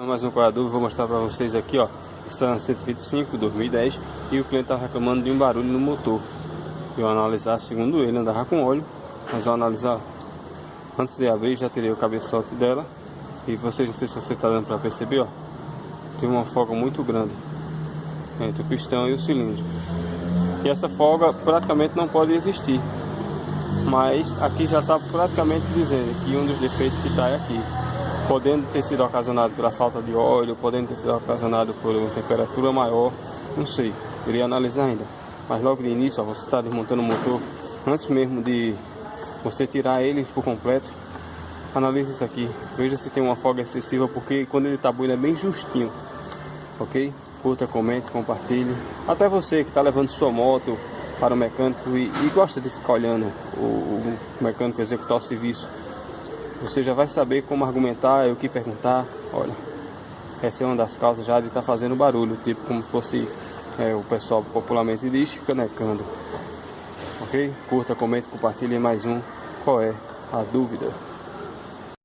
Mais um quadro, vou mostrar para vocês aqui, ó. Está 125 2010 e o cliente está reclamando de um barulho no motor. Eu vou analisar, segundo ele, andava com óleo, mas vou analisar. Antes de abrir, já tirei o cabeçote dela e vocês, não sei se você está dando para perceber, ó, tem uma folga muito grande entre o pistão e o cilindro. E essa folga praticamente não pode existir, mas aqui já está praticamente dizendo que um dos defeitos que está é aqui. Podendo ter sido ocasionado pela falta de óleo, podendo ter sido ocasionado por uma temperatura maior, não sei, iria analisar ainda. Mas logo de início, ó, você está desmontando o motor, antes mesmo de você tirar ele por completo, analise isso aqui, veja se tem uma folga excessiva, porque quando ele está bom ele é bem justinho, ok? Curta, comente, compartilhe. Até você que está levando sua moto para o mecânico e gosta de ficar olhando o mecânico executar o serviço, você já vai saber como argumentar e o que perguntar. Olha, essa é uma das causas já de estar fazendo barulho, tipo como fosse o pessoal popularmente diz, canecando. Ok? Curta, comente, compartilhe mais um. Qual é a dúvida?